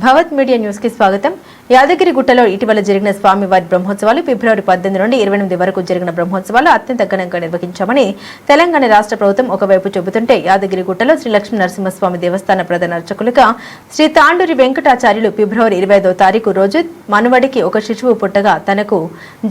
భవత్ media news కి స్వాగతం. యాదగిరిగుట్టలో ఇటీవల జరిగిన స్వామివారి బ్రహ్మోత్సవాలు ఫిబ్రవరి 18 నుండి 28 వరకు జరిగిన బ్రహ్మోత్సవాలు అత్యంత ఘనంగా నిర్వహించామని తెలంగాణ రాష్ట్ర ప్రభుత్వం ఒకవైపు చెబుతుంటే, యాదగిరిగుట్టలో శ్రీ లక్ష్మీ నరసింహస్వామి దేవస్థాన ప్రధాన అర్చకులుగా శ్రీ తాండూరి వెంకటాచార్యులు ఫిబ్రవరి 25వ తారీఖు రోజు మనువడికి ఒక శిశువు పుట్టగా తనకు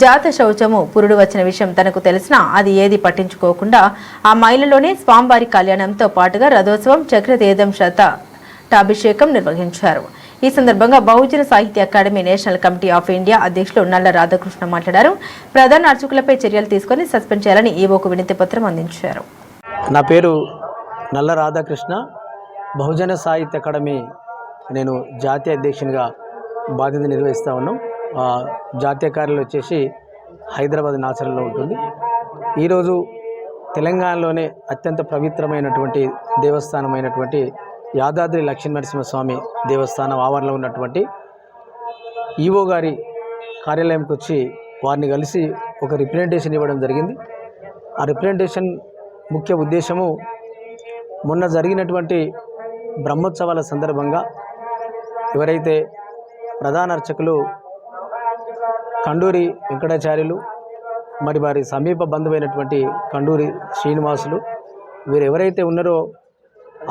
జాత శౌచము పురుడు వచ్చిన విషయం తనకు తెలిసినా అది ఏది పట్టించుకోకుండా ఆ మైలులోనే స్వామివారి కళ్యాణంతో పాటుగా రథోత్సవం చక్రతేదం శతాభిషేకం నిర్వహించారు. ఈ సందర్భంగా బహుజన సాహిత్య academy national committee of India అధ్యక్షులు నల్ల రాధాకృష్ణ మాట్లాడారు. ప్రధాన అర్చకులపై చర్యలు తీసుకుని సస్పెండ్ చేయాలని ఈవోకు వినతి పత్రం అందించారు. నా పేరు నల్ల రాధాకృష్ణ. బహుజన సాహిత్య అకాడమీ నేను జాతీయ అధ్యక్షునిగా బాధ్యత నిర్వహిస్తూ ఉన్నాం. జాతీయ కార్యాలయం వచ్చేసి హైదరాబాద్ నాచరంలో ఉంటుంది. ఈరోజు తెలంగాణలోనే అత్యంత పవిత్రమైనటువంటి దేవస్థానమైనటువంటి యాదాద్రి లక్ష్మీ నరసింహస్వామి దేవస్థానం ఆవరణలో ఉన్నటువంటి ఈవో గారి కార్యాలయంకి వచ్చి వారిని కలిసి ఒక రిప్రజెంటేషన్ ఇవ్వడం జరిగింది. ఆ రిప్రజెంటేషన్ ముఖ్య ఉద్దేశము, మొన్న జరిగినటువంటి బ్రహ్మోత్సవాల సందర్భంగా ఎవరైతే ప్రధాన అర్చకులు కండూరి వెంకటాచార్యులు మరి వారి సమీప బంధువైనటువంటి కండూరి శ్రీనివాసులు వీరు ఎవరైతే ఉన్నారో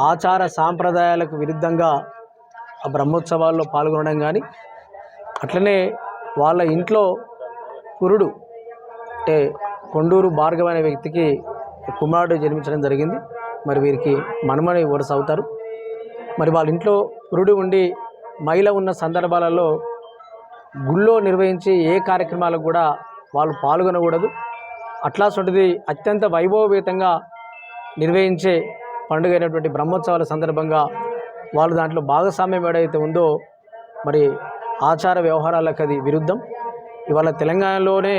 ఆచార సాంప్రదాయాలకు విరుద్ధంగా ఆ బ్రహ్మోత్సవాల్లో పాల్గొనడం కానీ, అట్లనే వాళ్ళ ఇంట్లో కురుడు అంటే కొండూరు భార్గవ అనే వ్యక్తికి కుమారుడు జన్మించడం జరిగింది. మరి వీరికి మనమని వరుస అవుతారు. మరి వాళ్ళ ఇంట్లో కురుడు ఉండి మహిళ ఉన్న సందర్భాలలో గుళ్ళో నిర్వహించి ఏ కార్యక్రమాలకు కూడా వాళ్ళు పాల్గొనకూడదు. అట్లాంటిది అత్యంత వైభవపేతంగా నిర్వహించే పండుగ అయినటువంటి బ్రహ్మోత్సవాల సందర్భంగా వాళ్ళు దాంట్లో భాగస్వామ్యం ఏదైతే ఉందో మరి ఆచార వ్యవహారాలకు అది విరుద్ధం. ఇవాళ తెలంగాణలోనే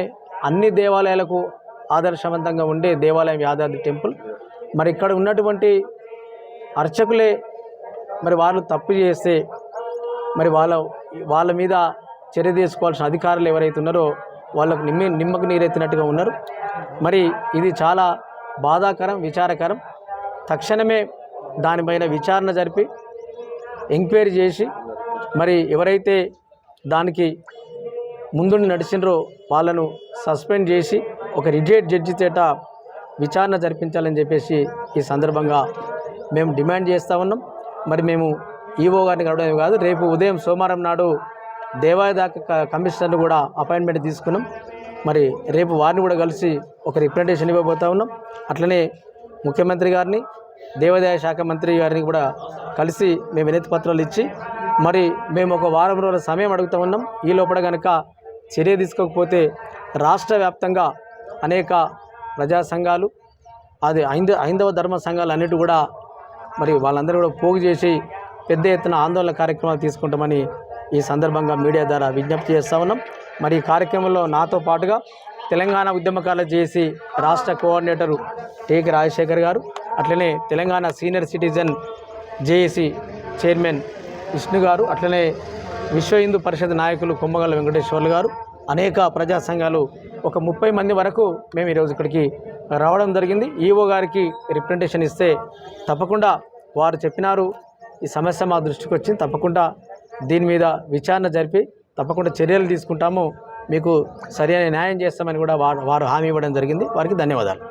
అన్ని దేవాలయాలకు ఆదర్శవంతంగా ఉండే దేవాలయం యాదాద్రి టెంపుల్. మరి ఇక్కడ ఉన్నటువంటి అర్చకులే మరి వాళ్ళు తప్పు చేస్తే మరి వాళ్ళ మీద చర్య తీసుకోవాల్సిన అధికారులు ఎవరైతే ఉన్నారో వాళ్ళకు నిమ్మకు నీరెత్తినట్టుగా ఉన్నారు. మరి ఇది చాలా బాధాకరం, విచారకరం. తక్షణమే దానిపైన విచారణ జరిపి ఎంక్వైరీ చేసి మరి ఎవరైతే దానికి ముందుండి నడిచినరో వాళ్ళను సస్పెండ్ చేసి ఒక రిటైర్డ్ జడ్జి చేత విచారణ జరిపించాలని చెప్పేసి ఈ సందర్భంగా మేము డిమాండ్ చేస్తూ ఉన్నాం. మరి మేము ఈవో గారిని కలవడమే కాదు, రేపు ఉదయం సోమవారం నాడు దేవాదాయ కమిషనర్ను కూడా అపాయింట్మెంట్ తీసుకున్నాం. మరి రేపు వారిని కూడా కలిసి ఒక రిప్రజెంటేషన్ ఇవ్వబోతూ ఉన్నాం. అట్లనే ముఖ్యమంత్రి గారిని, దేవాదాయ శాఖ మంత్రి గారిని కూడా కలిసి మేము వినతి పత్రాలు ఇచ్చి మరి మేము ఒక వారం రోజుల సమయం అడుగుతూ ఉన్నాం. ఈ లోపల కనుక చర్య తీసుకోకపోతే రాష్ట్ర వ్యాప్తంగా అనేక ప్రజా సంఘాలు, అది హైందవ ధర్మ సంఘాలు అన్నిటి కూడా మరి వాళ్ళందరూ కూడా పోగు చేసి పెద్ద ఎత్తున ఆందోళన కార్యక్రమాలు తీసుకుంటామని ఈ సందర్భంగా మీడియా ద్వారా విజ్ఞప్తి చేస్తూ ఉన్నాం. మరి ఈ కార్యక్రమంలో నాతో పాటుగా తెలంగాణ ఉద్యమకాల జేఏసీ రాష్ట్ర కోఆర్డినేటరు టేకి రాజశేఖర్ గారు, అట్లనే Telangana senior citizen JAC chairman Vishnu గారు, అట్లనే విశ్వ హిందూ పరిషత్ నాయకులు కొమ్మగల్ల వెంకటేశ్వర్లు గారు, అనేక ప్రజా సంఘాలు ఒక 30 మంది వరకు మేము ఈరోజు ఇక్కడికి రావడం జరిగింది. ఈవో గారికి రిప్రజెంటేషన్ ఇస్తే తప్పకుండా వారు చెప్పినారు, ఈ సమస్య మా దృష్టికి వచ్చింది, తప్పకుండా దీని మీద విచారణ జరిపి తప్పకుండా చర్యలు తీసుకుంటాము, మీకు సరైన న్యాయం చేస్తామని కూడా వారు హామీ ఇవ్వడం జరిగింది. వారికి ధన్యవాదాలు.